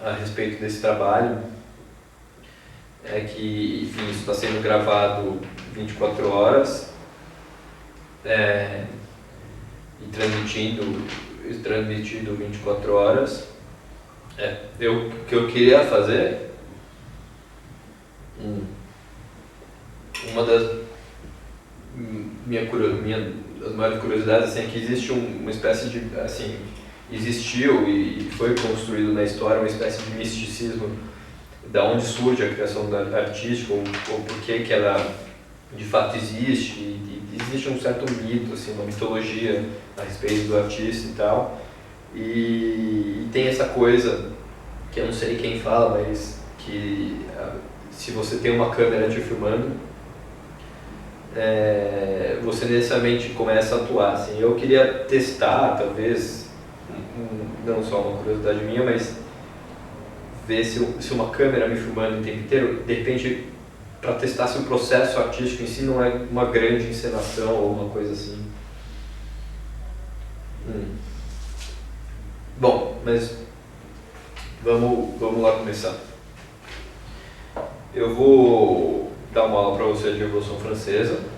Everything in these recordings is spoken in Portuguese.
a respeito desse trabalho é que, enfim, isso está sendo gravado 24 horas e transmitido 24 horas. O que eu queria fazer, uma das maiores curiosidades assim, é que existe uma espécie de, assim, existiu e foi construído na história uma espécie de misticismo da onde surge a criação artística ou por que ela de fato existe, e existe um certo mito, assim, uma mitologia a respeito do artista e tal, e tem essa coisa que eu não sei quem fala, mas que se você tem uma câmera te filmando, você necessariamente começa a atuar, assim. Eu queria testar, talvez, não só uma curiosidade minha, mas ver se uma câmera me filmando o tempo inteiro, de repente, para testar se o processo artístico em si não é uma grande encenação ou uma coisa assim. Bom, mas vamos lá começar. Eu vou dar uma aula para você de Revolução Francesa.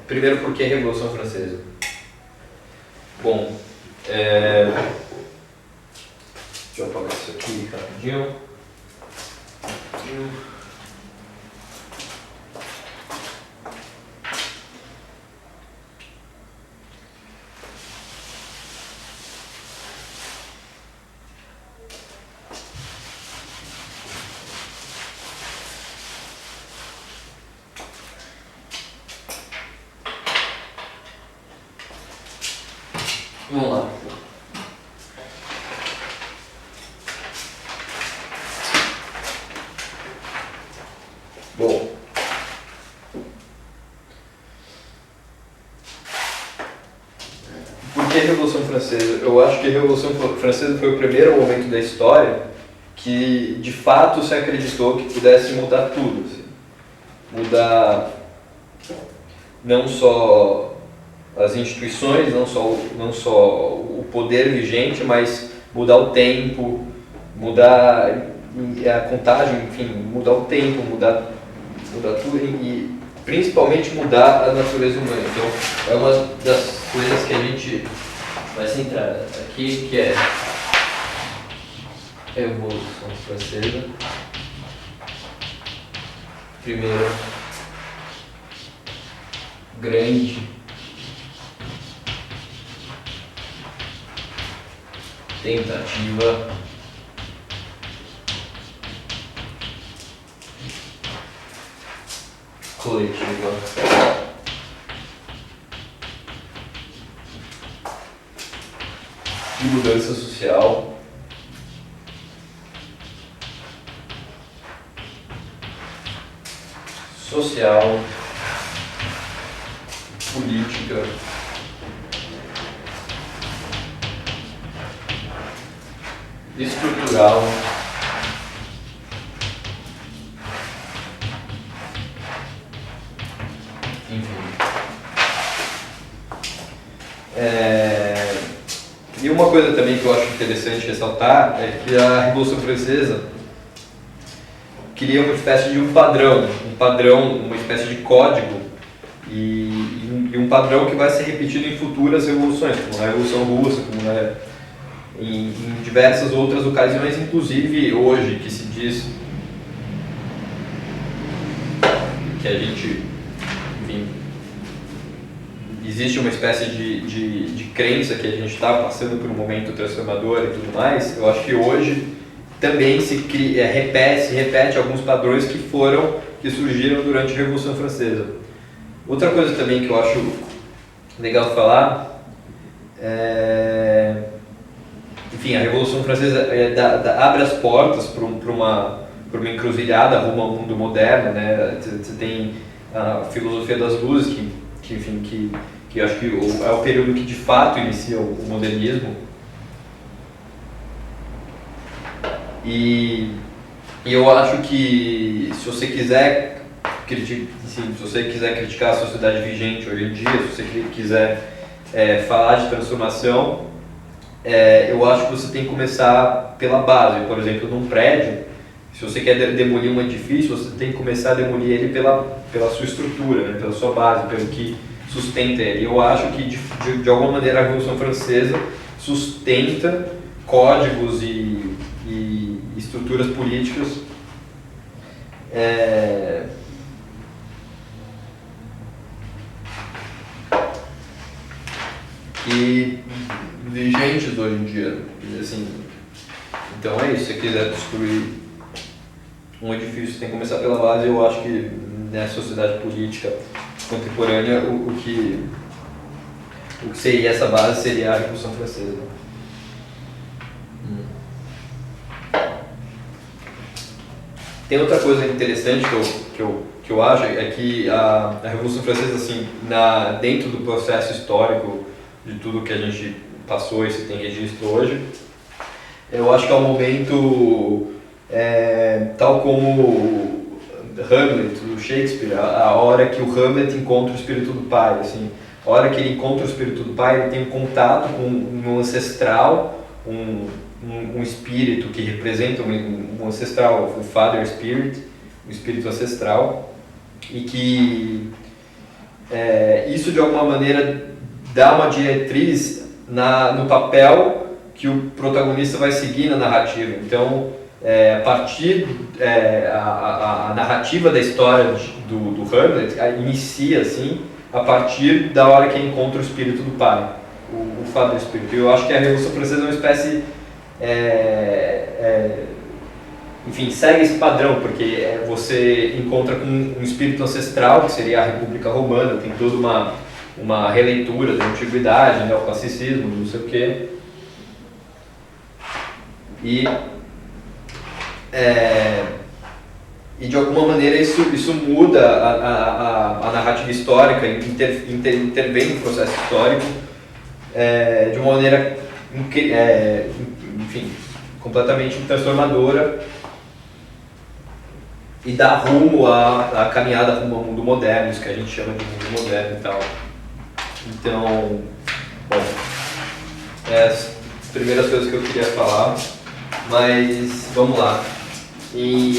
Primeiro, por que Revolução Francesa? Bom, deixa eu apagar isso aqui rapidinho. Vamos lá. Bom, por que a Revolução Francesa? Eu acho que a Revolução Francesa foi o primeiro momento da história que de fato se acreditou que pudesse mudar tudo, assim. Mudar não só as instituições, não só o poder vigente, mas mudar o tempo, mudar a contagem, enfim, mudar o tempo, mudar tudo e principalmente mudar a natureza humana. Então, é uma das coisas que a gente vai centrar aqui, que é a Revolução Francesa. Primeiro, grande tentativa coletiva de mudança social política estrutural enfim. E uma coisa também que eu acho interessante ressaltar é que a Revolução Francesa cria uma espécie de um padrão, uma espécie de código e um padrão que vai ser repetido em futuras revoluções, como na Revolução Russa, como em diversas outras ocasiões, inclusive hoje, que se diz que a gente, enfim, existe uma espécie de crença que a gente está passando por um momento transformador e tudo mais. Eu acho que hoje também se repete alguns padrões que surgiram durante a Revolução Francesa. Outra coisa também que eu acho legal falar enfim, a Revolução Francesa abre as portas para uma encruzilhada rumo ao mundo moderno, né? Você tem a filosofia das luzes, que eu acho que é o período que de fato inicia o modernismo. E eu acho que se você quiser criticar a sociedade vigente hoje em dia, se você quiser falar de transformação, eu acho que você tem que começar pela base. Por exemplo, num prédio, se você quer demolir um edifício, você tem que começar a demolir ele pela sua estrutura, né? Pela sua base, pelo que sustenta ele. Eu acho que, de alguma maneira, a Revolução Francesa sustenta códigos e estruturas políticas e vigentes hoje em dia. Assim, então é isso, se você quiser destruir um edifício, tem que começar pela base. Eu acho que nessa sociedade política contemporânea o que seria essa base seria a Revolução Francesa. Tem outra coisa interessante que eu acho, é que a Revolução Francesa, assim, dentro do processo histórico de tudo que a gente passou e se tem registro hoje, eu acho que é um momento, tal como Hamlet, do Shakespeare, a hora que o Hamlet encontra o espírito do pai, assim, a hora que ele encontra o espírito do pai, ele tem um contato com um ancestral, um espírito que representa um ancestral, o Father Spirit, um espírito ancestral, e que isso de alguma maneira dá uma diretriz no papel que o protagonista vai seguir na narrativa. Então, a partir a narrativa da história do Hamlet inicia assim a partir da hora que ele encontra o espírito do pai, o Father Spirit. Eu acho que a Revolução Francesa é uma espécie, enfim, segue esse padrão, porque você encontra com um espírito ancestral, que seria a República Romana, tem toda uma releitura da antiguidade, né, o classicismo, não sei o quê. E de alguma maneira isso muda a narrativa histórica, intervém no processo histórico de uma maneira enfim, completamente transformadora e dá rumo à caminhada rumo ao mundo moderno, isso que a gente chama de mundo moderno e tal. Então, bom, as primeiras coisas que eu queria falar, mas vamos lá. Em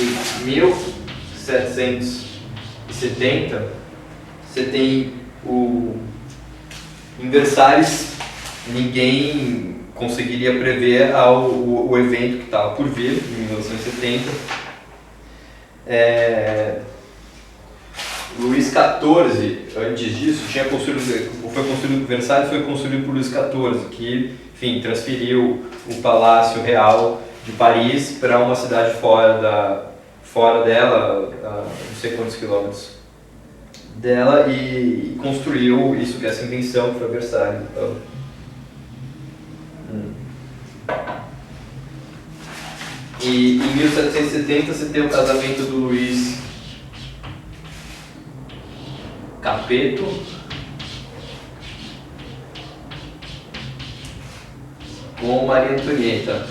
1770, você tem em Versalhes, ninguém conseguiria prever o evento que estava por vir, em 1970. Luís XIV, antes disso, Versalhes foi construído por Luís XIV, que, enfim, transferiu o Palácio Real de Paris para uma cidade fora dela, a não sei quantos quilômetros dela, e construiu isso, que é essa invenção que foi Versalhes. Então, e em 1770 você tem o casamento do Luís Capeto com Maria Antonieta.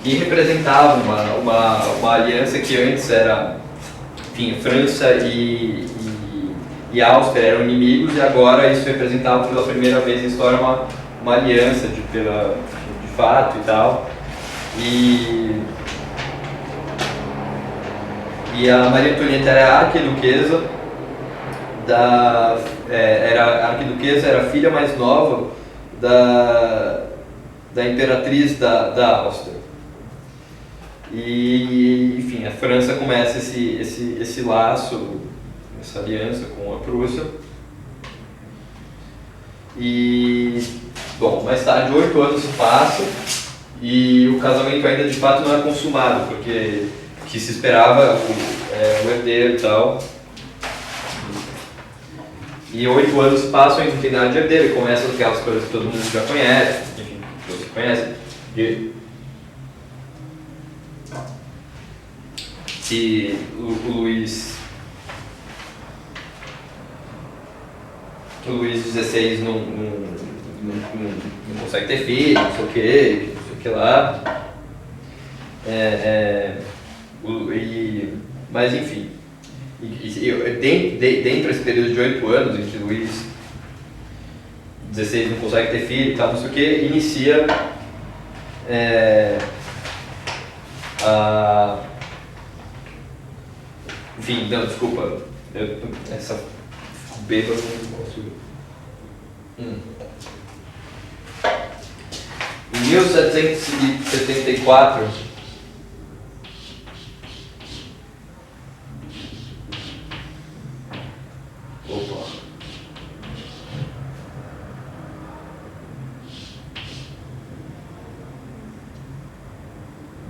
Que representava uma aliança que antes era, enfim, França e Áustria eram inimigos, e agora isso representava pela primeira vez na história uma aliança de fato e tal. E a Maria Antonieta era arquiduquesa, era a filha mais nova da imperatriz da Áustria. E, enfim, a França começa esse laço, essa aliança com a Prússia. E, bom, mais tarde, 8 anos se passam e o casamento ainda de fato não é consumado, porque o que se esperava o herdeiro e tal. E 8 anos se passam e não tem nada de herdeiro, e começam aquelas coisas que todo mundo já conhece, enfim, que você conhece. Se o Luís XVI não consegue ter filho, não sei o que lá. Mas enfim, dentro desse período de 8 anos em que Luís XVI não consegue ter filho e tal, não sei o que, inicia enfim, não, desculpa, essa bêbada não consigo. Em 1774,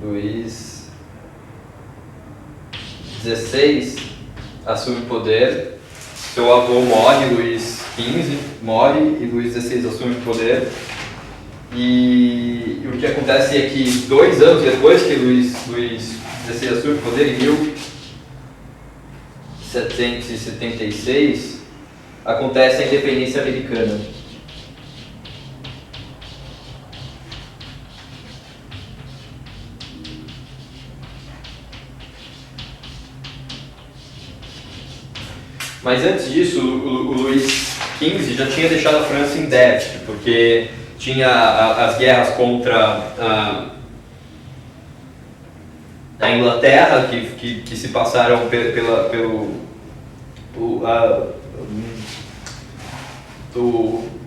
Luís XVI assume o poder, seu avô morre, Luís XV morre e Luís XVI assume o poder. E o que acontece é que 2 anos depois que Luís XVI assume o poder, em 1776, acontece a independência americana. Mas antes disso, o Luís XV já tinha deixado a França em déficit, porque tinha as guerras contra a Inglaterra, que se passaram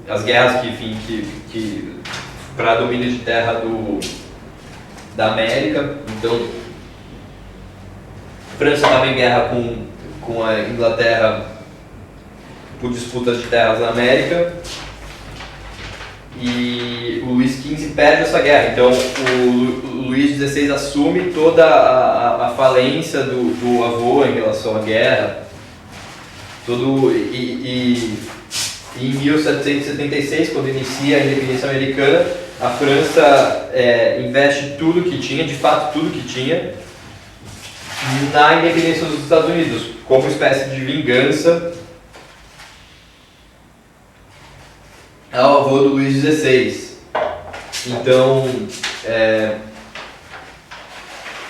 as guerras que para domínio de terra da América. Então, a França estava em guerra com a Inglaterra por disputas de terras na América, e o Luís XV perde essa guerra. Então o Luís XVI assume toda a falência do avô em relação à guerra, e em 1776, quando inicia a independência americana, a França investe tudo que tinha, de fato tudo que tinha, na independência dos Estados Unidos, como espécie de vingança ao avô do Luís XVI. Então,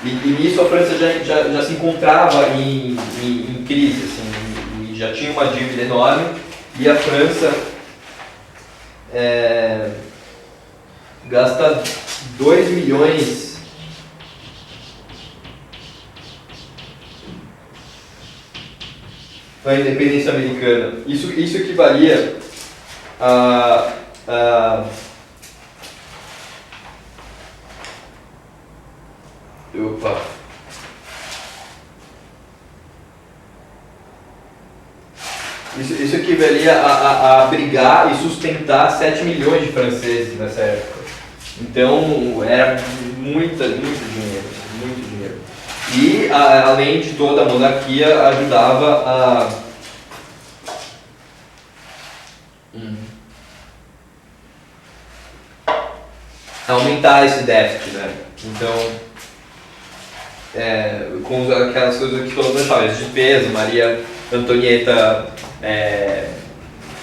e nisso a França já se encontrava em crise, assim, e já tinha uma dívida enorme, e a França gasta 2 milhões na independência americana. Isso equivalia Isso equivalia a abrigar e sustentar 7 milhões de franceses nessa época. Então era muito dinheiro. E além de toda a monarquia, ajudava a aumentar esse déficit, né? Então, com aquelas coisas que todo mundo fala, as despesas, Maria Antonieta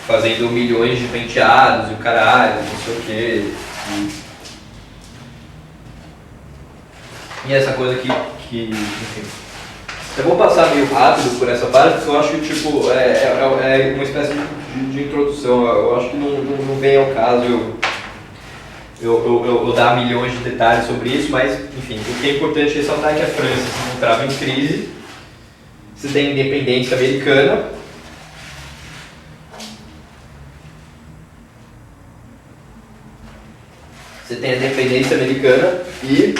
fazendo milhões de penteados e o caralho, não sei o quê. E essa coisa que enfim. Eu vou passar meio rápido por essa parte, porque eu acho que tipo, é uma espécie de introdução. Eu acho que não vem ao caso eu dar milhões de detalhes sobre isso, mas enfim, o que é importante ressaltar é que a França se encontrava em crise, se tem independência americana, e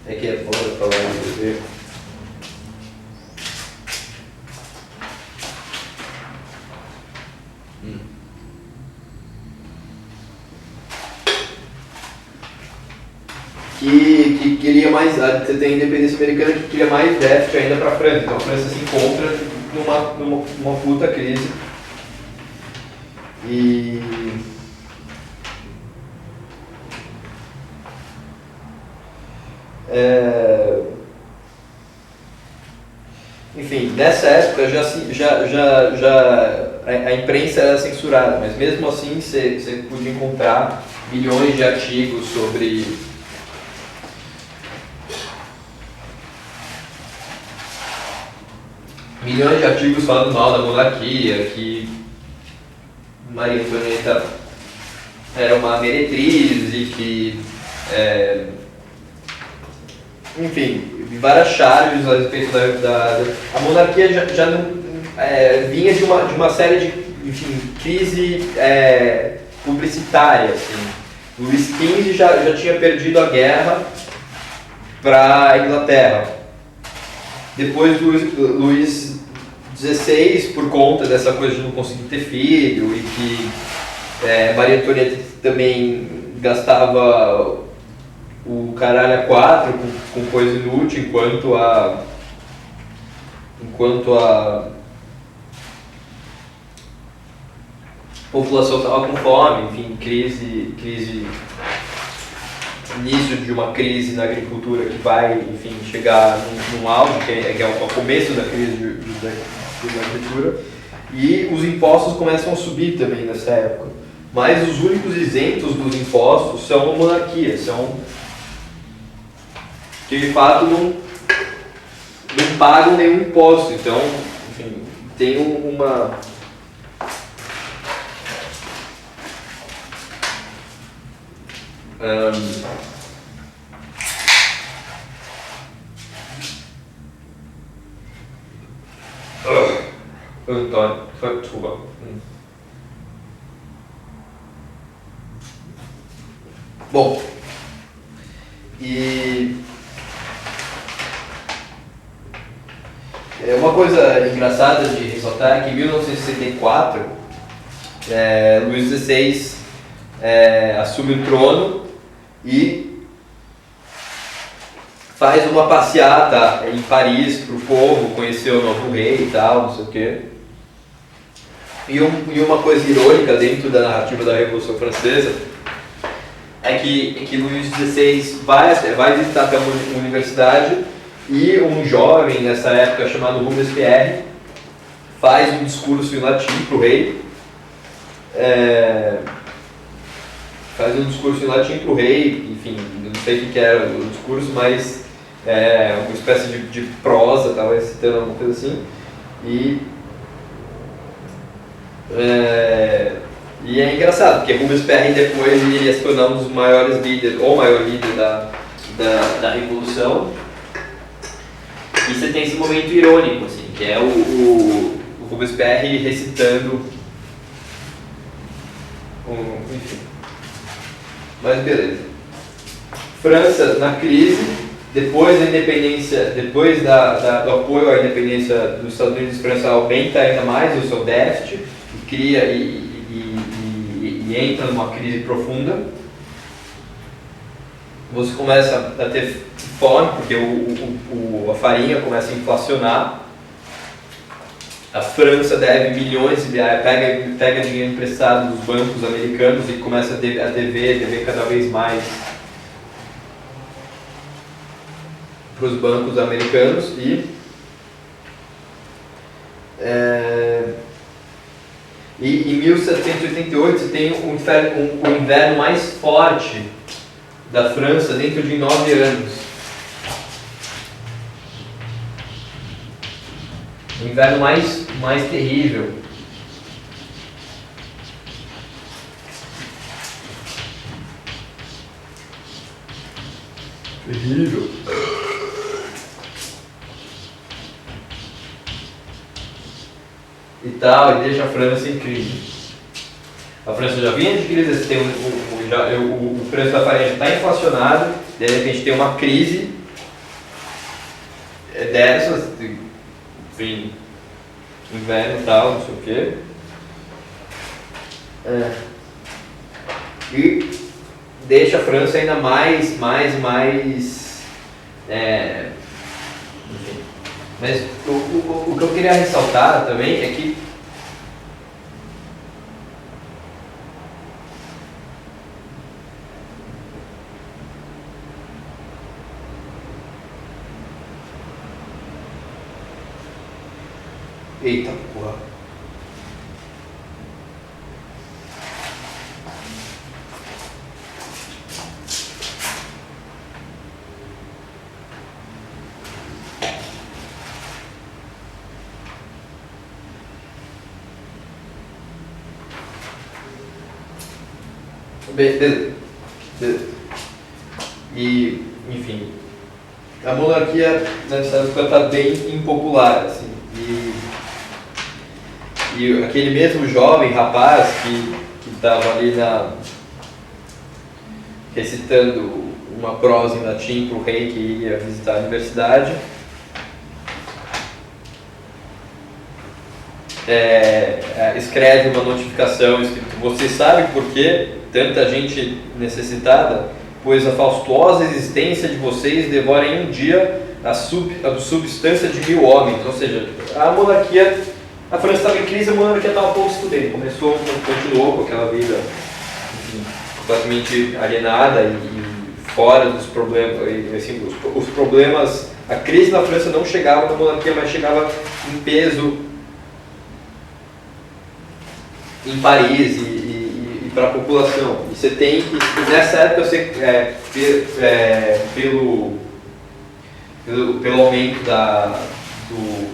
é que é foda falar isso. Que queria mais, você tem a independência americana que queria mais déficit ainda para a França. Então a França se encontra numa puta crise. E enfim, nessa época já a imprensa era censurada, mas mesmo assim você podia encontrar milhões de artigos sobre falando mal da monarquia, que Maria Antonieta era uma meretriz e que, enfim, várias charges a respeito a monarquia já não, vinha de uma série de, enfim, crise publicitária, assim. Luís XV já tinha perdido a guerra para a Inglaterra. Depois Luís XVI, por conta dessa coisa de não conseguir ter filho e que Maria Antonieta também gastava o caralho a quatro com coisa inútil, enquanto a população estava com fome, enfim, crise, início de uma crise na agricultura que vai, enfim, chegar num auge, que é o começo da crise da agricultura, e os impostos começam a subir também nessa época. Mas os únicos isentos dos impostos são a monarquia, que de fato não pagam nenhum imposto. Então, enfim, tem uma... Antônio, desculpa. Bom, e uma coisa engraçada de ressaltar é que em 1964, Luís XVI assume o trono e faz uma passeata em Paris para o povo conhecer o novo rei e tal, não sei o quê. E uma coisa irônica dentro da narrativa da Revolução Francesa é que Luís XVI vai visitar até uma universidade e um jovem nessa época chamado Robespierre faz um discurso em latim para o rei. Enfim, eu não sei o que era o discurso, mas uma espécie de prosa, talvez citando alguma coisa assim. E é engraçado, porque Robespierre depois iria se tornar um dos maiores líderes, ou maior líder da Revolução. E você tem esse momento irônico, assim, que é o Robespierre recitando, enfim. Mas beleza. França na crise, depois da independência, depois do apoio à independência dos Estados Unidos, França aumenta ainda mais o seu déficit e cria e entra numa crise profunda. Você começa a ter fome, porque a farinha começa a inflacionar. A França deve milhões de reais, pega dinheiro emprestado dos bancos americanos e começa a dever cada vez mais para os bancos americanos. E em 1788 você tem o inverno mais forte da França dentro de 9 anos. O inverno mais terrível. Terrível. E tal, e deixa a França em crise. A França já vinha de crise, tem o preço da farinha está inflacionado, de repente tem uma crise dessas, enfim, inverno e tal, não sei o quê. E deixa a França ainda mais enfim. Mas o que eu queria ressaltar também é que eita porra. Beleza. E, enfim, a monarquia nessa época está bem impopular, assim, e aquele mesmo jovem rapaz que estava ali recitando uma prosa em latim para o rei que ia visitar a universidade, escreve uma notificação escrito: você sabe por que tanta gente necessitada? Pois a faustuosa existência de vocês devora em um dia a substância de 1000 homens. Ou seja, a monarquia, a França estava em crise, a monarquia estava pouco se fudendo. Continuou com aquela vida, enfim, completamente alienada e fora dos problemas, assim, os problemas, a crise na França não chegava na monarquia, mas chegava em peso em Paris e para a população. E você tem que, nessa época, pelo aumento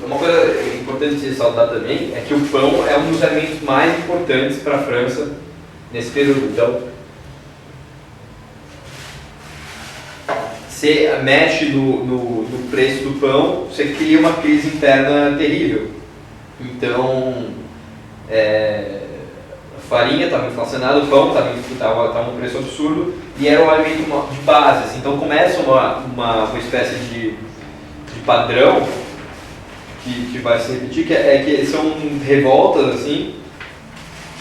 uma coisa importante de ressaltar também é que o pão é um dos alimentos mais importantes para a França nesse período. Então, você mexe no preço do pão, você cria uma crise interna terrível. Então, a farinha estava inflacionada, o pão estava um preço absurdo e era um alimento de base. Assim. Então começa uma espécie de padrão que vai se repetir, que são revoltas assim,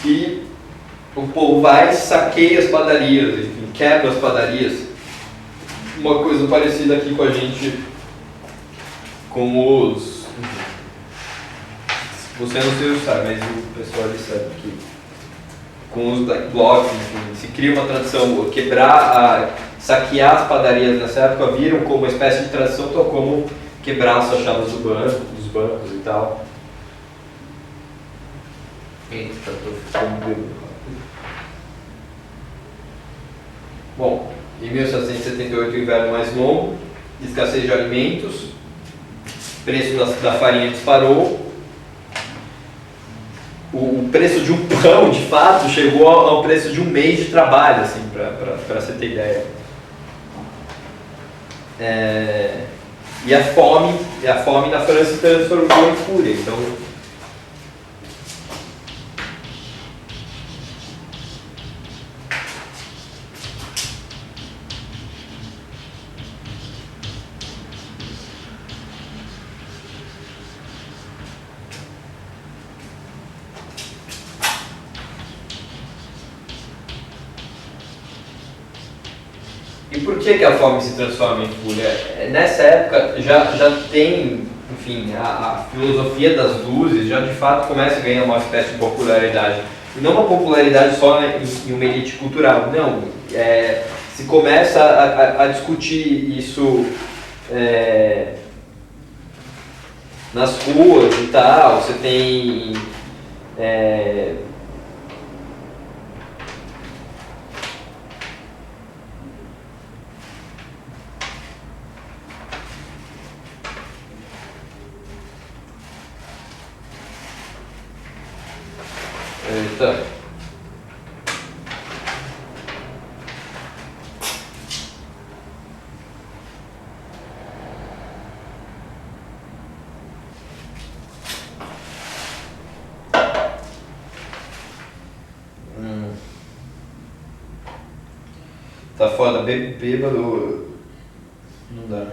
que o povo vai, saqueia as padarias, enfim, quebra as padarias. Uma coisa parecida aqui com a gente, com os... Você não sei sabe, mas o pessoal ali sabe que com os blogs, enfim, se cria uma tradição, saquear as padarias nessa época viram como uma espécie de tradição, tal como quebrar as chaves dos bancos e tal. Eita, tô ficando bêbado. Bom, em 1778 o inverno mais longo, escassez de alimentos, preço da farinha disparou. O preço de um pão, de fato, chegou ao preço de um mês de trabalho, assim, para você ter ideia. E a fome na França se transformou em fúria. Então, e por que a fome se transforma em fúria? Nessa época já tem, enfim, a filosofia das luzes já de fato começa a ganhar uma espécie de popularidade. E não uma popularidade só em uma elite cultural, não. Se começa a discutir isso nas ruas e tal, você tem... Eita. Tá foda, bêbado não dá.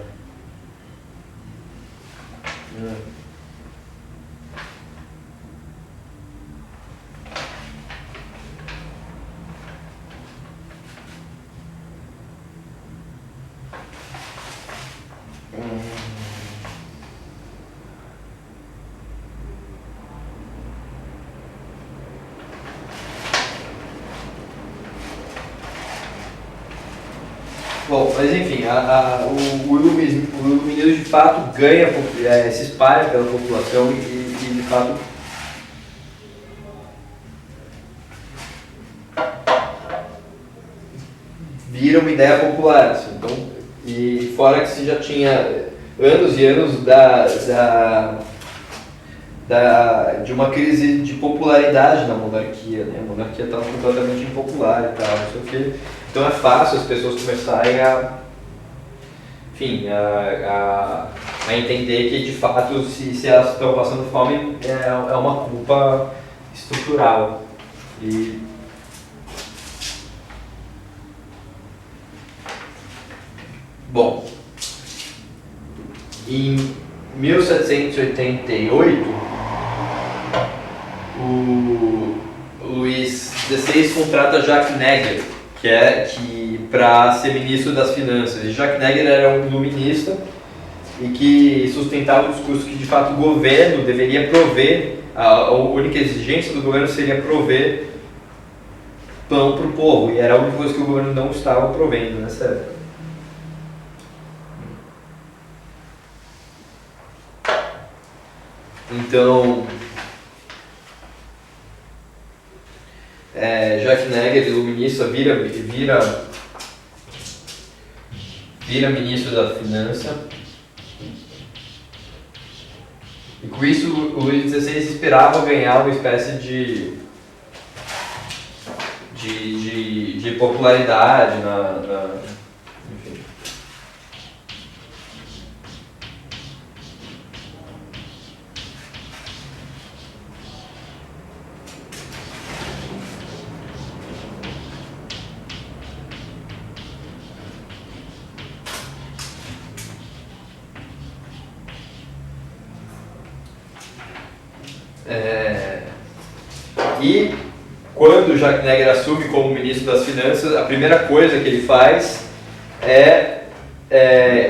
Bom, mas enfim, o iluminismo de fato ganha, se espalha pela população e de fato vira uma ideia popular. Assim. Então, e fora que se já tinha anos e anos de uma crise de popularidade na monarquia, né? A monarquia estava completamente impopular e tal, não sei o quê. Então é fácil as pessoas começarem a entender que de fato se elas estão passando fome é uma culpa estrutural. Bom, em 1788, o Luís XVI contrata Jacques Neger, para ser ministro das Finanças. E Jacques Neger era um iluminista e que sustentava o discurso que de fato o governo deveria prover, a única exigência do governo seria prover pão para o povo, e era a única coisa que o governo não estava provendo nessa época. Então, Jacques Neger, iluminista, vira ministro da Finança. E com isso o Luís XVI esperava ganhar uma espécie de popularidade enfim. E quando Jacques Neger assume como ministro das Finanças, a primeira coisa que ele faz é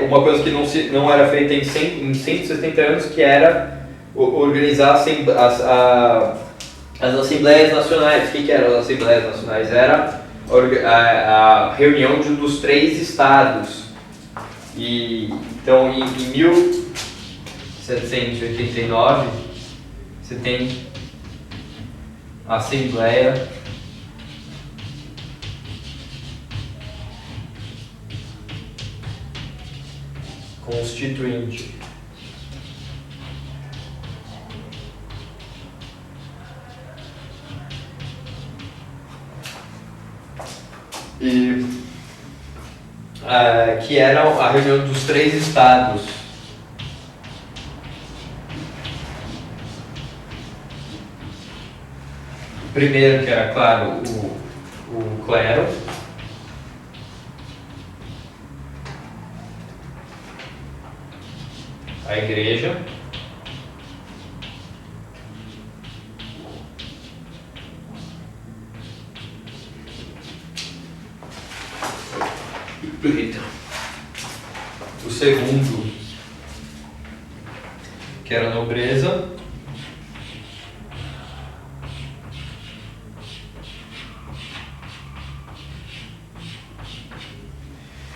uma coisa que não era feita em 170 anos, que era organizar as Assembleias Nacionais. O que eram as Assembleias Nacionais? Era a reunião dos 3 estados. Então, em 1789, você tem a Assembleia Constituinte. Que era a reunião dos 3 estados. Primeiro, que era, claro, o clero. A igreja. O segundo, que era a nobreza.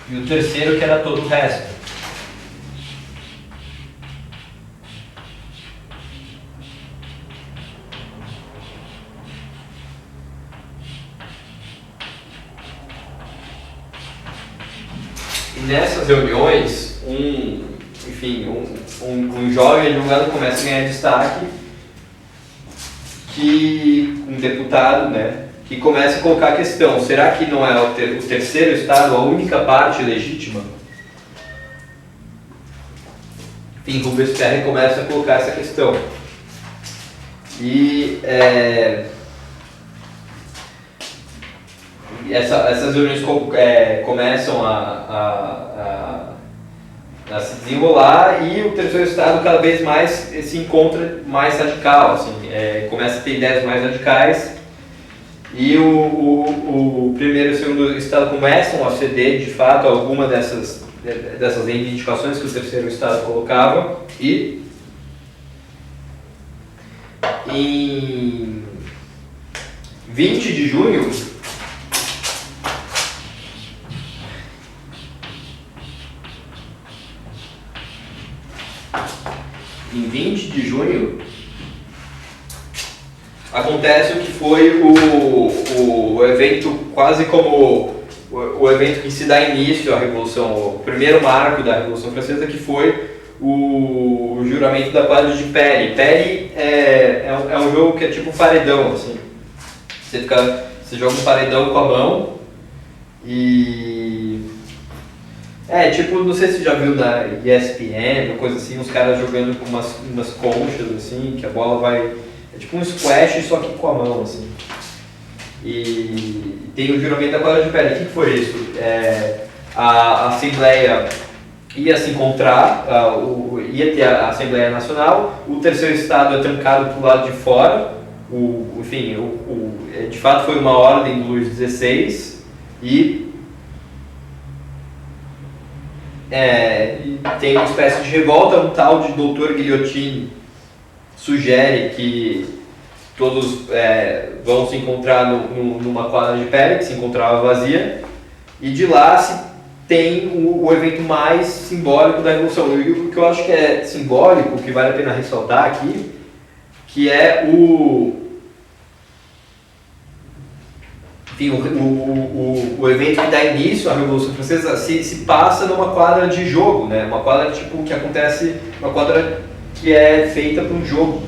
E o terceiro, que era todo o resto. E nessas reuniões, um jovem advogado começa a ganhar destaque, um deputado, né, que começa a colocar a questão: será que não é o terceiro estado a única parte legítima? Enfim, Robespierre começa a colocar essa questão. E essas reuniões começam a se desenrolar, e o terceiro estado cada vez mais se encontra mais radical, assim, começa a ter ideias mais radicais, e o primeiro e o segundo estado começam a ceder de fato alguma dessas reivindicações que o terceiro estado colocava. E em 20 de junho acontece o que foi o evento, quase como o evento que se dá início à Revolução, o primeiro marco da Revolução Francesa, que foi o juramento da quadra de pele. Pele é um jogo que é tipo um paredão, assim. Você joga um paredão com a mão e... tipo, não sei se você já viu na ESPN ou coisa assim, os caras jogando com umas conchas, assim, que a bola vai... É tipo um squash, só que com a mão, assim. E tem o juramento da quadra de pele. O que foi isso? A Assembleia ia se encontrar, ia ter a Assembleia Nacional, o terceiro estado é trancado para o lado de fora, de fato foi uma ordem do Luís XVI e tem uma espécie de revolta, um tal de Dr. Guillotine sugere que todos vão se encontrar numa quadra de pele, que se encontrava vazia, e de lá se tem o evento mais simbólico da Revolução. E o que eu acho que é simbólico, que vale a pena ressaltar aqui, que é o evento que dá início à Revolução Francesa se passa numa quadra de jogo, né? Uma quadra tipo que acontece, uma quadra que é feita para um jogo.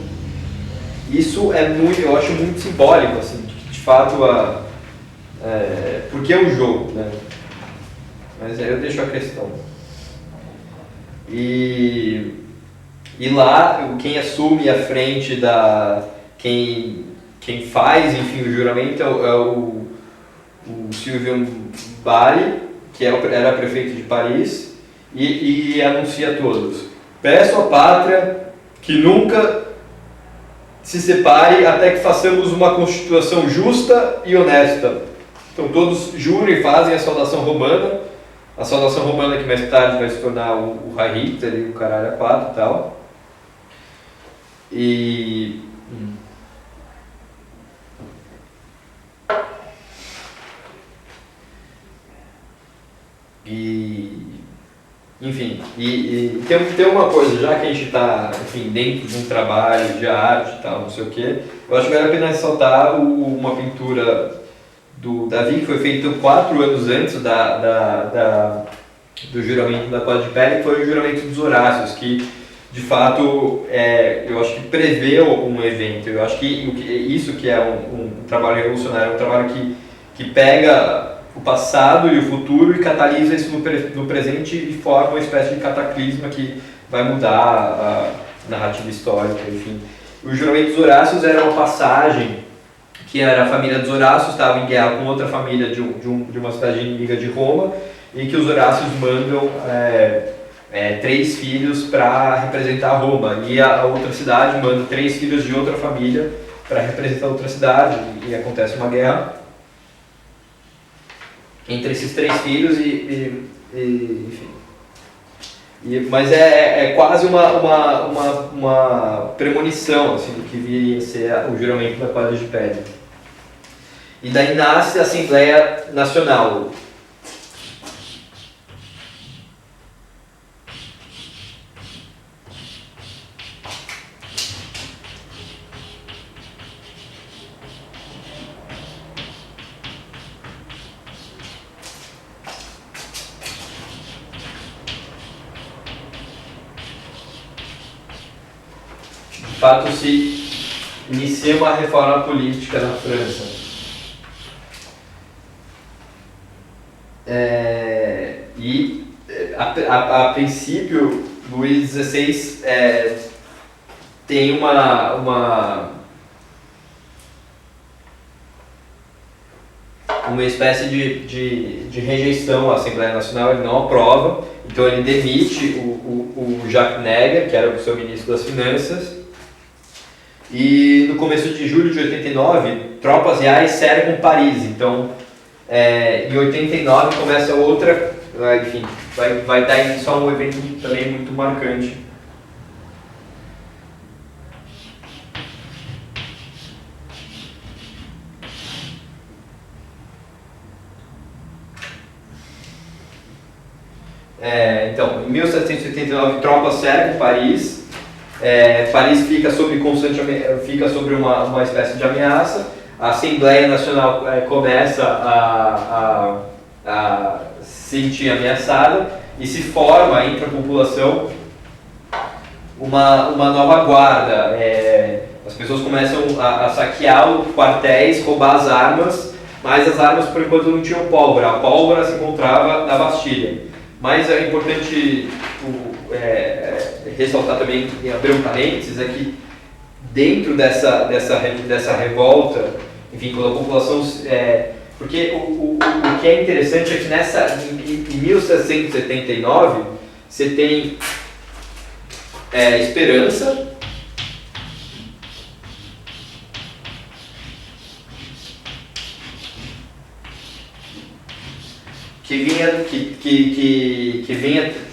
Isso eu acho muito simbólico, assim, de fato, porque é um jogo, né? Mas aí eu deixo a questão. E lá, quem assume a frente quem faz, enfim, o juramento é o Sylvain Bari, que era prefeito de Paris, e anuncia a todos: peço à pátria que nunca se separe até que façamos uma constituição justa e honesta. Então todos juram e fazem a saudação romana que mais tarde vai se tornar o Harit, o caralho a quatro e tal. Enfim, tem uma coisa, já que a gente está dentro de um trabalho de arte e tal, não sei o que, eu acho que vale a pena ressaltar uma pintura do Davi, que foi feita 4 anos antes do juramento da quadra de pele, que foi o juramento dos Horácios, que de fato eu acho que prevê um evento. Eu acho que isso que é um trabalho revolucionário, é um trabalho que pega o passado e o futuro e catalisa isso no presente e forma uma espécie de cataclisma que vai mudar a narrativa histórica, enfim. O juramento dos Horácios era uma passagem que era a família dos Horácios, estava em guerra com outra família de uma cidade inimiga de Roma, e que os Horácios mandam 3 filhos para representar Roma, e a outra cidade manda 3 filhos de outra família para representar outra cidade, e acontece uma guerra entre esses 3 filhos enfim. Mas é quase uma premonição assim, do que viria a ser o juramento da quadra de pele. E daí nasce a Assembleia Nacional. De fato, se inicia uma reforma política na França. A princípio, Luís XVI tem uma espécie de rejeição à Assembleia Nacional, ele não aprova, então ele demite o Jacques Neger, que era o seu ministro das Finanças, e no começo de julho de 89, tropas reais cercam Paris. Então, em 89 começa outra, enfim, vai dar início a um evento também muito marcante. Então, em 1789, tropas cercam Paris. Paris fica sobre uma espécie de ameaça. A Assembleia Nacional começa a se sentir ameaçada e se forma entre a população uma nova guarda, as pessoas começam a saquear os quartéis, roubar as armas, mas as armas por enquanto não tinham pólvora, a pólvora se encontrava na Bastilha. Mas é importante ressaltar também, abrir um parênteses, é que dentro dessa revolta, enfim, quando a população... porque o que é interessante é que em 1779 você tem esperança,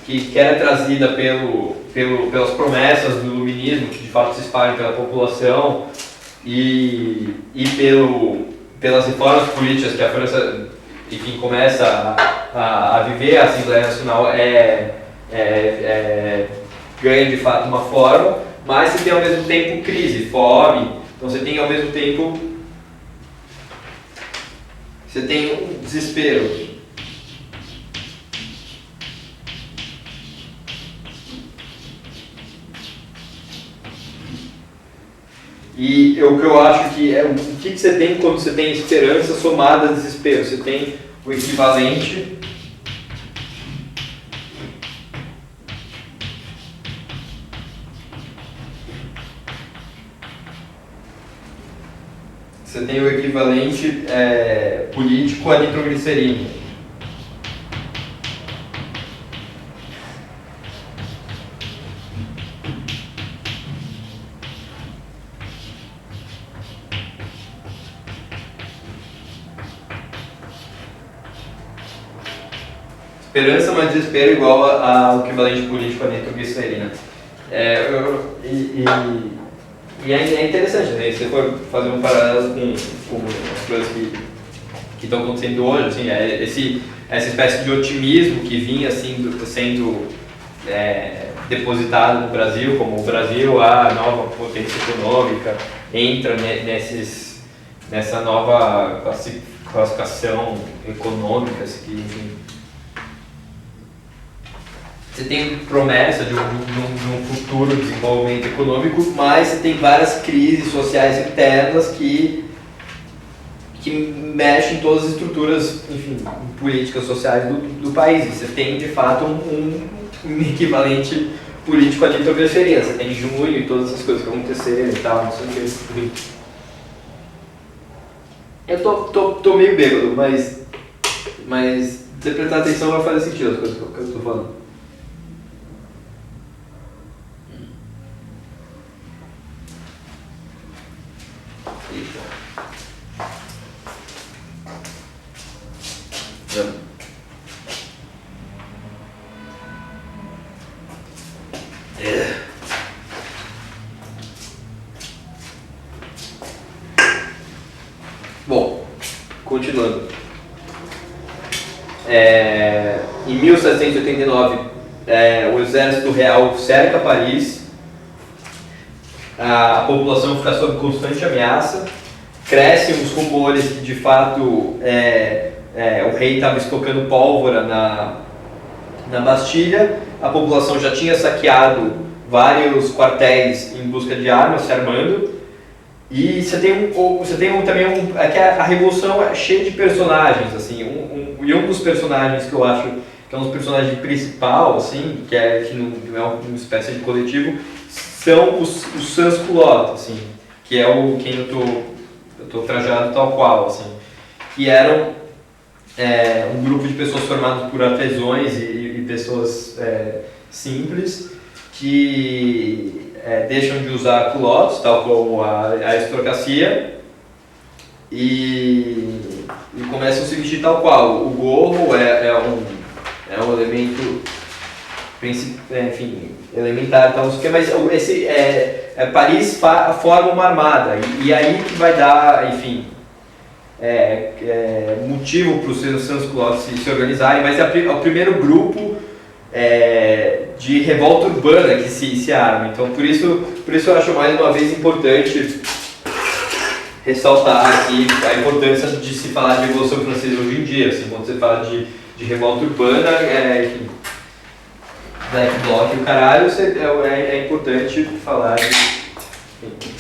que era trazida pelas promessas do iluminismo, que de fato se espalham pela população, e pelas reformas políticas que a França, enfim, começa a viver. A Assembleia Nacional ganha de fato uma forma, mas você tem ao mesmo tempo crise, fome, então você tem ao mesmo tempo um desespero. E o que eu acho que o que você tem quando você tem esperança somada a desespero? Você tem o equivalente político à nitroglicerina. Esperança mais desespero igual ao equivalente político à nitroglicerina. E é interessante, né? Se você for fazer um paralelo com as coisas que estão acontecendo hoje, assim, essa espécie de otimismo que vinha sendo depositado no Brasil, como o Brasil, a nova potência econômica, entra nessa nova classificação econômica, que, enfim, você tem promessa de um futuro desenvolvimento econômico, mas você tem várias crises sociais internas que mexem em todas as estruturas, enfim, políticas sociais do país. Você tem, de fato, um equivalente político à nitroglicerina. Você tem junho e todas essas coisas que aconteceram e tal, não sei o que. Eu tô meio bêbado, mas se prestar atenção vai fazer sentido as coisas que eu tô falando. Bom, continuando. Em 1789, o exército real cerca Paris, a população fica sob constante ameaça, crescem os rumores que de fato o rei estava estocando pólvora na Bastilha, a população já tinha saqueado vários quartéis em busca de armas, se armando, e você tem também que a Revolução é cheia de personagens, assim, e um dos personagens que eu acho que é um dos personagens principal, assim, que não é uma espécie de coletivo, são os sans-culottes, assim, que é quem eu tô trajado tal qual, assim, que eram um grupo de pessoas formadas por artesãos e pessoas simples que deixam de usar culottes, tal como a aristocracia, e começam a se vestir tal qual. O gorro é um elemento elementar, tal, mas Paris forma uma armada, e aí que vai dar, enfim, motivo para os sans-culottes se organizarem, mas é o primeiro grupo de revolta urbana que se arma. Então, por isso eu acho mais uma vez importante ressaltar aqui a importância de se falar de Revolução Francesa hoje em dia. Assim, quando você fala de revolta urbana, enfim, Black Bloc e o caralho, é importante falar de... Enfim,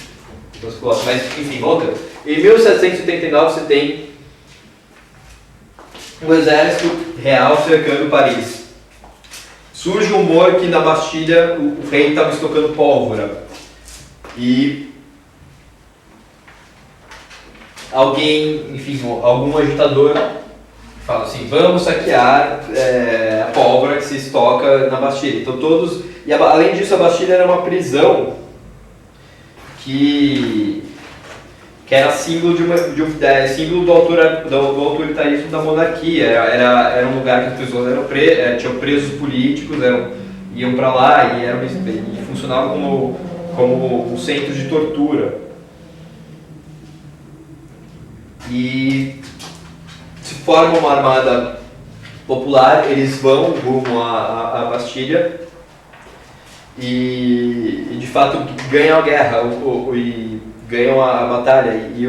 mas, enfim, voltando. Em 1789 você tem um exército real cercando Paris. Surge o rumor que na Bastilha o rei estava estocando pólvora. E alguém, enfim, algum agitador fala assim, vamos saquear a pólvora que se estoca na Bastilha. Então todos... E além disso, a Bastilha era uma prisão que era símbolo símbolo do autoritarismo da monarquia. Era um lugar que as pessoas tinham presos políticos, iam para lá e funcionava como um centro de tortura. E se forma uma armada popular, eles vão rumo à Bastilha e de fato ganham a guerra e ganham a batalha. E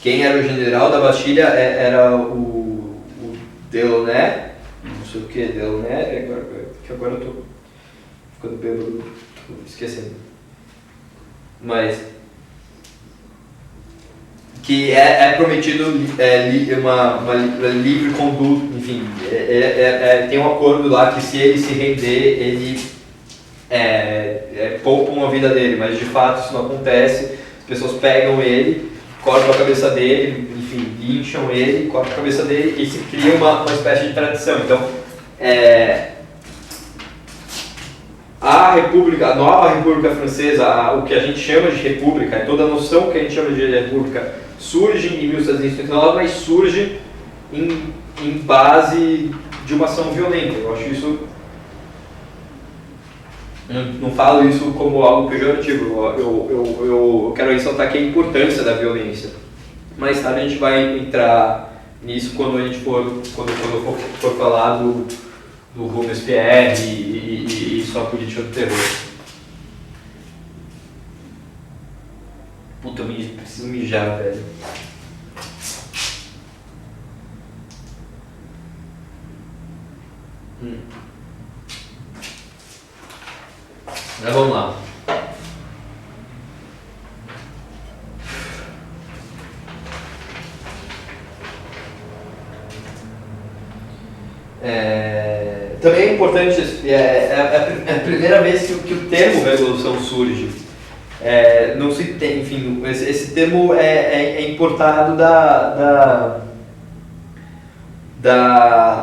quem era o general da Bastilha era o Delaunay, não sei o que, Delaunay, que agora eu tô ficando bêbado, tô esquecendo. Mas que é prometido uma livre conduta, enfim, tem um acordo lá que se ele se render, ele poupam a vida dele, mas de fato isso não acontece. As pessoas pegam ele, cortam a cabeça dele, enfim, lincham ele, cortam a cabeça dele e se cria uma espécie de tradição. Então, a nova República Francesa, o que a gente chama de república, toda a noção que a gente chama de república, surge em 1789, mas surge em base de uma ação violenta. Eu acho isso... Não falo isso como algo pejorativo, eu quero ressaltar aqui a importância da violência. Mais tarde a gente vai entrar nisso quando eu for falar do Robespierre e sua política do terror. Puta, eu preciso mijar, velho. Mas vamos lá. Também é importante, é a primeira vez que o termo revolução surge. Não se tem, enfim, esse termo é importado da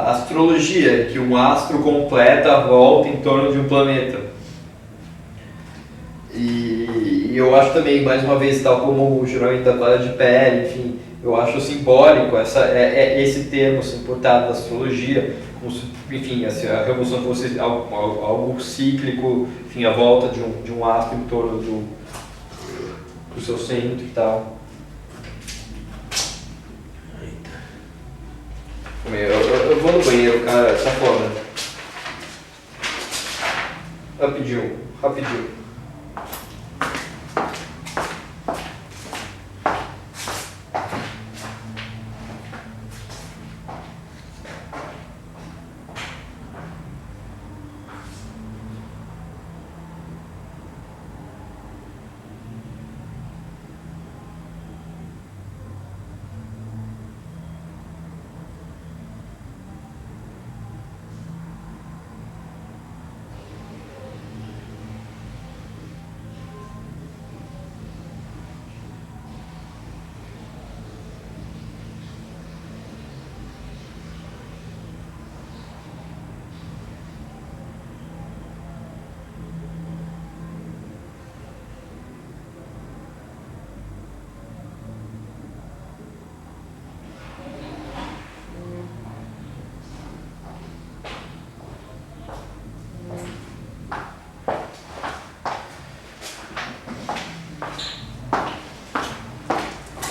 astrologia, que um astro completa a volta em torno de um planeta. E eu acho também, mais uma vez, tal como o juramento da toalha de pele, enfim, eu acho simbólico esse termo se importado da astrologia, como se, enfim, a revolução fosse algo cíclico, enfim, a volta de um astro em torno do seu centro e tal. Eu vou no banheiro, cara, tá foda. Rapidinho.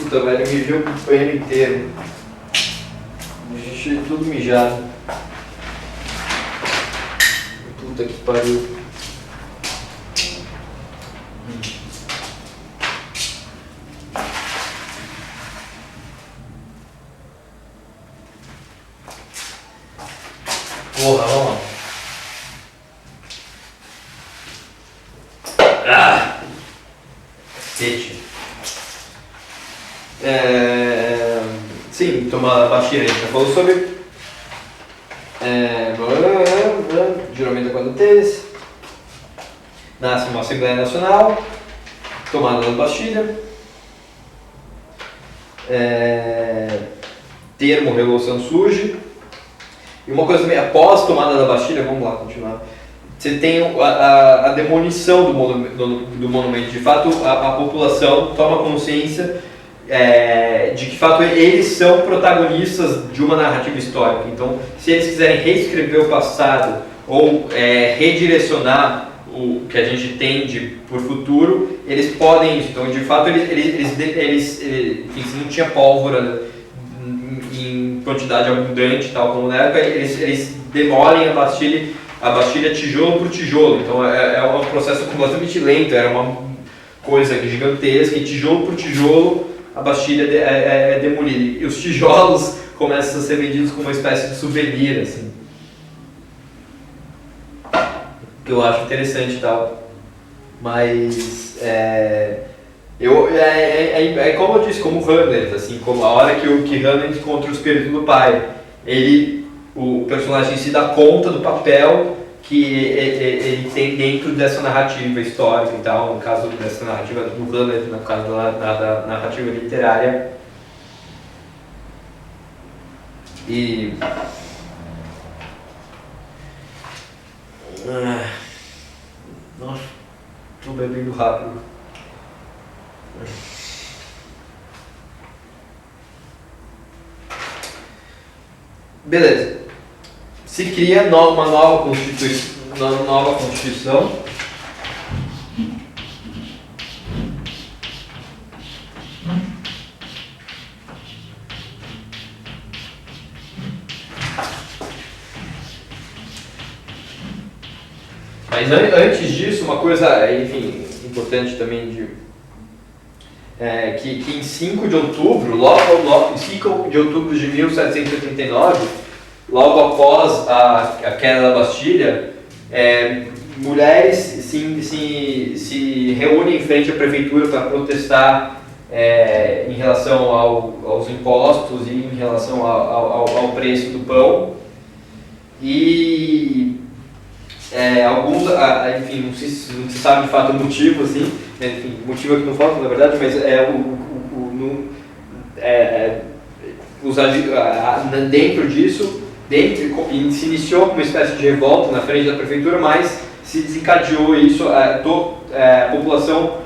Puta, velho, mijou o banheiro inteiro. Deixei tudo mijado. Puta que pariu. Porra, vamos lá. tomar a Bastilha. A gente já falou sobre juramento da Cortes, nasce uma Assembleia Nacional, tomada da Bastilha, termo Revolução surge, e uma coisa também, após a tomada da Bastilha, vamos lá continuar, você tem a demolição do monumento. De fato, a população toma consciência de que, de fato, eles são protagonistas de uma narrativa histórica. Então, se eles quiserem reescrever o passado ou redirecionar o que a gente tem por futuro, eles podem isso. Então, de fato, enfim, se não tinha pólvora em quantidade abundante, tal como na época, eles demolem a Bastilha tijolo por tijolo. Então, é um processo completamente lento, era uma coisa gigantesca, e tijolo por tijolo a Bastilha é demolida. E os tijolos começam a ser vendidos como uma espécie de souvenir, assim. Que eu acho interessante e tal. Mas, como eu disse, como Hamlet, assim, como a hora que Hamlet encontra o espírito do pai, o personagem se dá conta do papel que ele tem dentro dessa narrativa histórica e tal, no caso dessa narrativa do Hamlet, no caso da narrativa literária. E... nossa, estou bebendo rápido. Beleza. Se cria uma nova Constituição. Mas antes disso, uma coisa, enfim, importante também que em 5 de outubro, logo 5 de outubro de 1789, logo após a queda da Bastilha, mulheres se reúnem em frente à prefeitura para protestar em relação aos impostos e em relação ao preço do pão. E alguns, enfim, não se sabe de fato o motivo, assim, enfim, o motivo aqui não falta, na verdade, mas dentro disso, se iniciou uma espécie de revolta na frente da prefeitura, mas se desencadeou isso, a população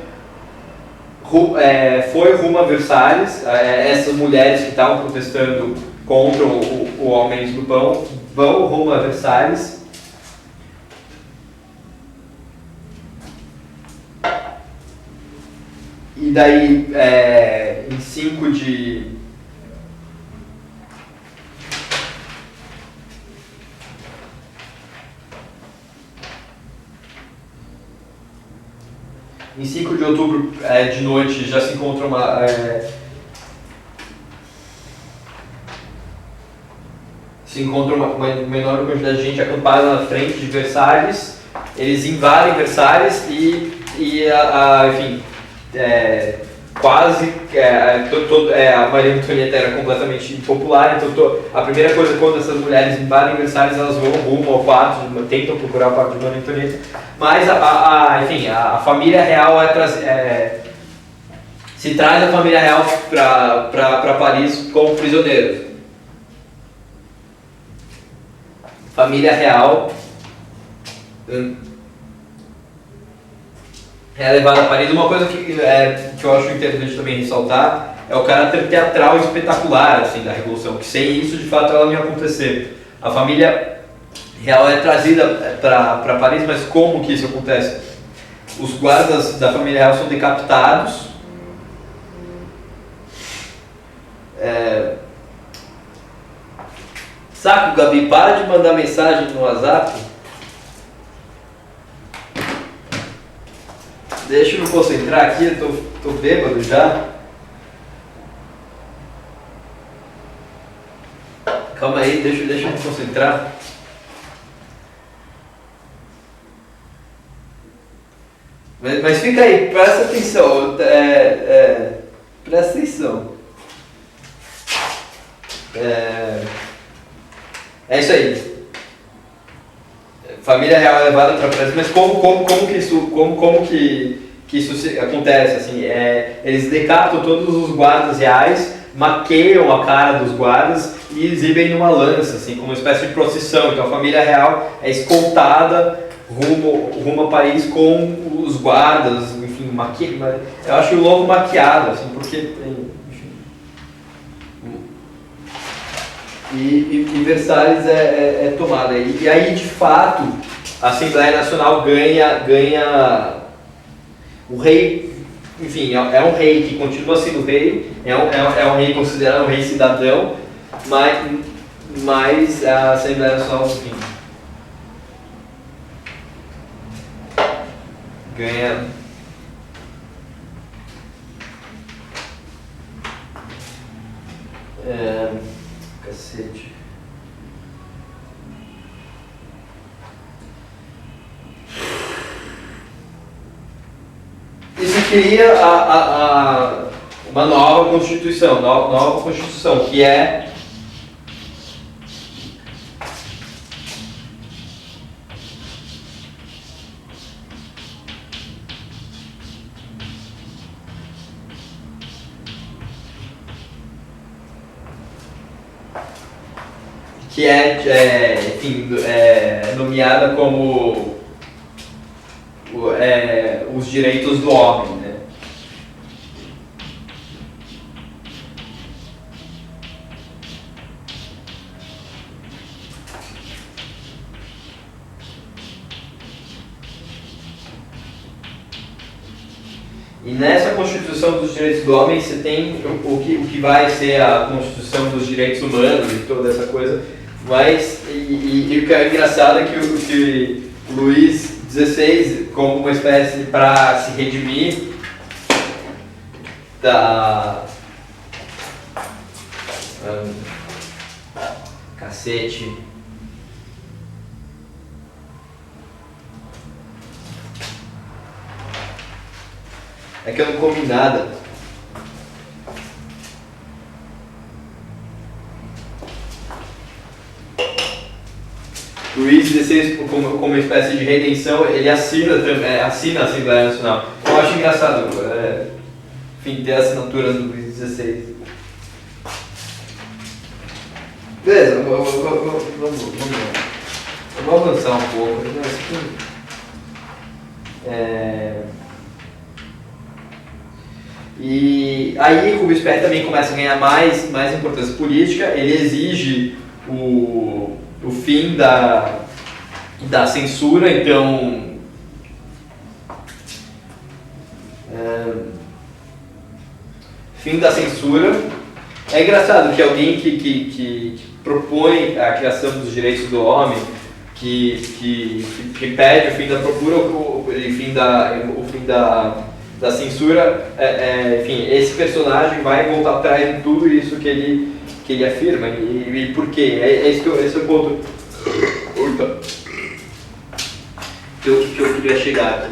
foi rumo a Versalhes. Essas mulheres que estavam protestando contra o aumento do pão vão rumo a Versalhes. E daí, em 5 de... Em 5 de outubro, de noite, já se encontra uma menor quantidade de gente acampada na frente de Versalhes. Eles invadem Versalhes enfim, quase a Maria Antonieta era completamente impopular, então a primeira coisa, quando essas mulheres invadem Versalhes, elas vão rumo ao quarto, tentam procurar o quarto de Maria Antonieta, mas enfim, a família real se traz a família real para Paris como prisioneiros. Família real é levada a Paris. Uma coisa que eu acho interessante também ressaltar é o caráter teatral espetacular, assim, da Revolução, que sem isso, de fato, ela não ia acontecer. A família real é trazida para Paris, mas como que isso acontece? Os guardas da família real são decapitados. Saco, Gabi, para de mandar mensagem no WhatsApp. Deixa eu me concentrar aqui, eu tô bêbado já. Calma aí, deixa eu me concentrar. Mas fica aí, presta atenção. Presta atenção. É isso aí. Família real é levada para trás, mas como que isso acontece? Assim, eles decapitam todos os guardas reais, maqueiam a cara dos guardas e exibem numa lança, assim, como uma espécie de procissão. Então a família real é escoltada rumo a Paris com os guardas, enfim, eu acho o logo maquiado, assim, porque, enfim. E Versalhes é tomada. E aí, de fato, a Assembleia Nacional ganha o rei, enfim, é um rei que continua sendo rei, é um rei considerado um rei cidadão, mas a Assembleia Nacional, enfim, ganha. Cacete. Isso cria uma nova Constituição, que é enfim, nomeada como os direitos do homem, né? E nessa Constituição dos Direitos do Homem você tem o que vai ser a Constituição dos Direitos Humanos e toda essa coisa, mas e o que é engraçado é que Luís XVI, como uma espécie para se redimir da cacete. É que eu não comi nada. Luís XVI, como uma espécie de redenção, ele assina a Assembleia Nacional. Eu acho engraçado, enfim, ter a assinatura do Luís XVI. Beleza, vamos avançar um pouco. E aí Robespierre também começa a ganhar mais importância política. Ele exige o fim da censura, então fim da censura. É engraçado que alguém que propõe a criação dos direitos do homem, que pede o fim da procura, o fim da censura, enfim, esse personagem vai voltar atrás de tudo isso que ele afirma. E por quê? Esse é o ponto que eu queria chegar aqui.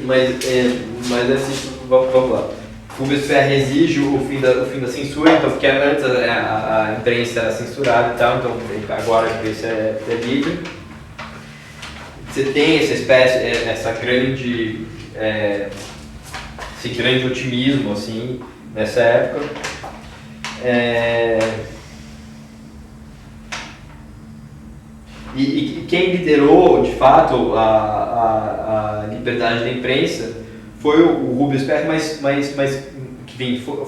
Mas assim, vamos lá. Robespierre exige o fim da censura, então, porque antes a imprensa era censurada e tal, então agora a imprensa é livre. Você tem esse grande otimismo assim, nessa época. E quem liderou, de fato, a liberdade da imprensa foi o Robespierre, mas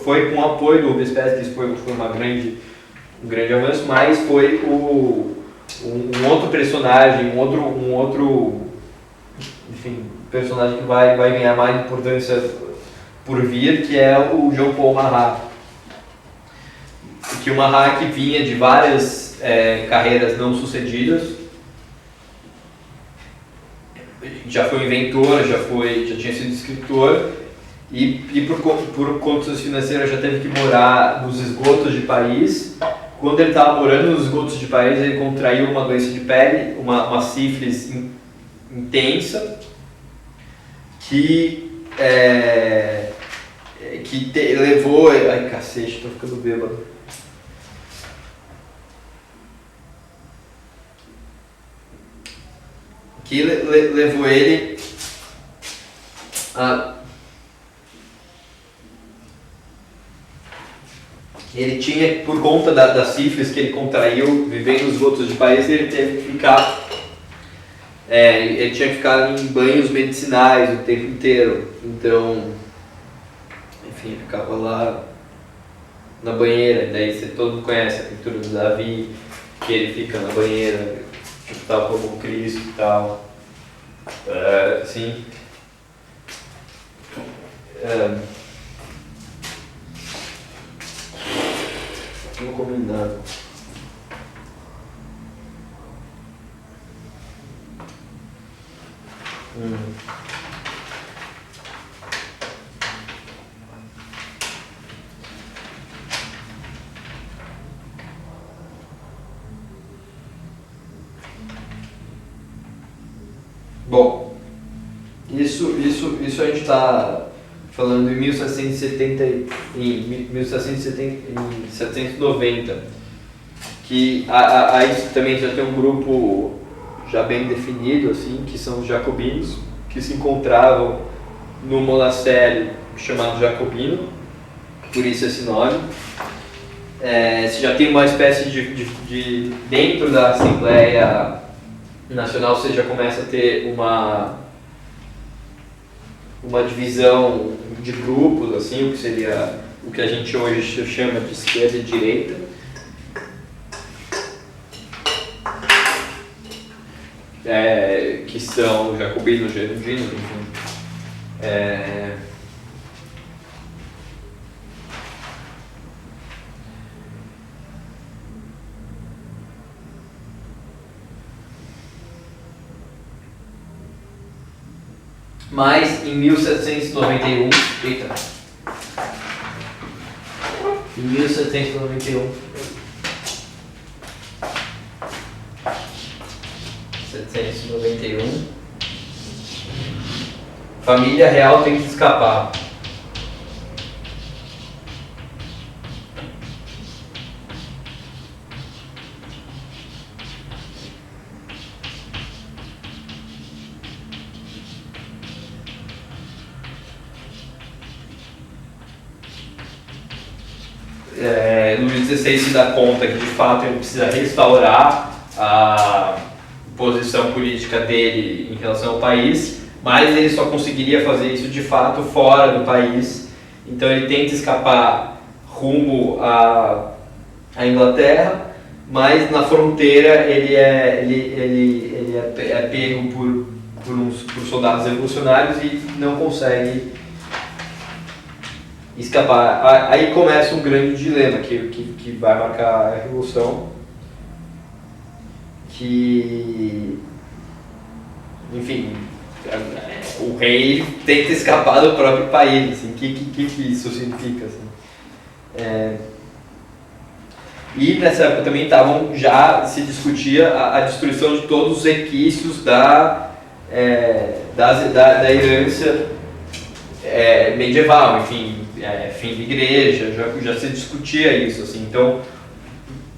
foi com o apoio do Robespierre, que isso foi um grande avanço, mas foi um outro personagem, um outro enfim, personagem que vai ganhar mais importância por vir, que é o Jean-Paul Marat. Que o Marat, que vinha de várias carreiras não sucedidas, já foi inventor, já tinha sido escritor e por condições financeiras já teve que morar nos esgotos de Paris. Quando ele estava morando nos esgotos de Paris, ele contraiu uma doença de pele, uma sífilis intensa, que levou... Ai, cacete, tô ficando bêbado. Que levou ele a... Ele tinha, por conta da sífilis que ele contraiu, vivendo os outros de país, ele teve que ficar... ele tinha que ficar em banhos medicinais o tempo inteiro. Então, enfim, ficava lá na banheira. Daí todo mundo conhece a pintura do Davi, que ele fica na banheira, tipo, tal como Cristo e tal. Sim. Não comi nada. Bom, isso a gente está falando em 1790, que aí também já tem um grupo já bem definido, assim, que são os jacobinos, que se encontravam no monastério chamado Jacobino, por isso esse nome. Você já tem uma espécie de dentro da Assembleia Nacional, você já começa a ter uma divisão de grupos, assim, o que seria o que a gente hoje chama de esquerda e direita. Que são jacobinos, gerondinos, enfim. Mas em 1791, em 1791, família real tem que escapar. Luís XVI se dá conta que de fato ele precisa restaurar a posição política dele em relação ao país, mas ele só conseguiria fazer isso de fato fora do país. Então ele tenta escapar rumo à Inglaterra, mas na fronteira ele é pego por soldados revolucionários e não consegue escapar. Aí começa um grande dilema que vai marcar a Revolução, que, enfim, o rei tenta escapar do próprio país, assim, que isso significa, assim. E nessa época também já se discutia a destruição de todos os requisitos da herança medieval, enfim, fim da igreja, já se discutia isso, assim. Então,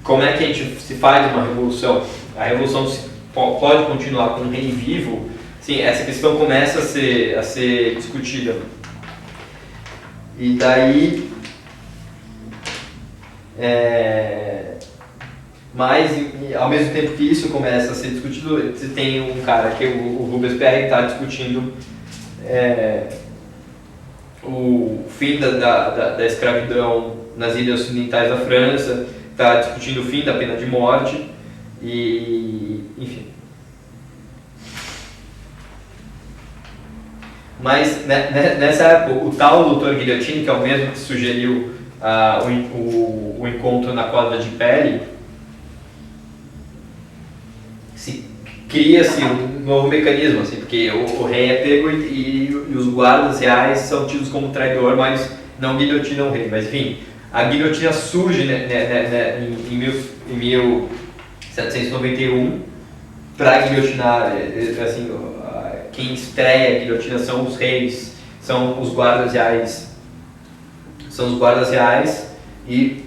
como é que a gente se faz uma revolução? A revolução pode continuar com um rei vivo? Sim, essa questão começa a ser discutida. E daí, mas ao mesmo tempo que isso começa a ser discutido, você tem um cara que é o Robespierre, que está discutindo o fim da escravidão nas ilhas ocidentais da França, está discutindo o fim da pena de morte, e enfim. Mas nessa época, o tal Dr. Guillotine, que é o mesmo que sugeriu o encontro na quadra de pele, cria-se um novo mecanismo, assim, porque o rei é pego e os guardas reais são tidos como traidor, mas não guilhotinam o rei. Mas enfim, a guilhotina surge em 1791 para guilhotinar, assim, quem estreia a guilhotina são os reis, são os guardas reais, e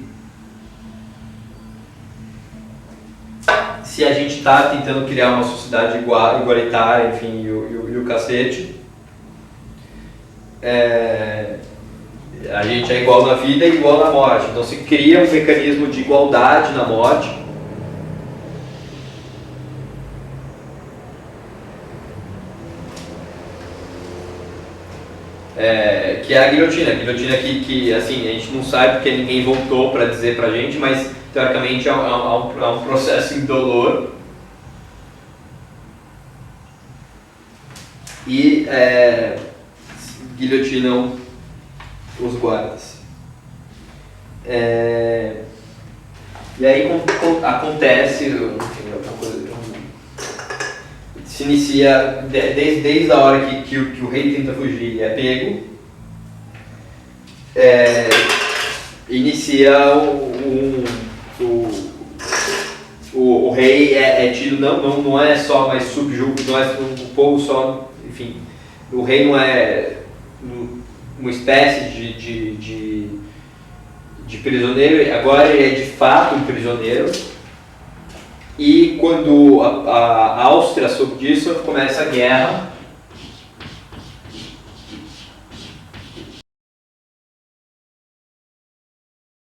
se a gente está tentando criar uma sociedade igualitária, enfim, e o cacete, a gente é igual na vida e igual na morte. Então se cria um mecanismo de igualdade na morte. Que é a guilhotina que assim, a gente não sabe porque ninguém voltou para dizer pra gente, mas teoricamente é um processo indolor. E guilhotinam os guardas. E aí acontece, enfim, alguma coisa, se inicia desde a hora que o rei tenta fugir e é pego, inicia o rei é tido, não é só mais subjugo, não é o povo só, enfim, o rei não é uma espécie de prisioneiro, agora ele é de fato um prisioneiro. E quando a Áustria soube disso, começa a guerra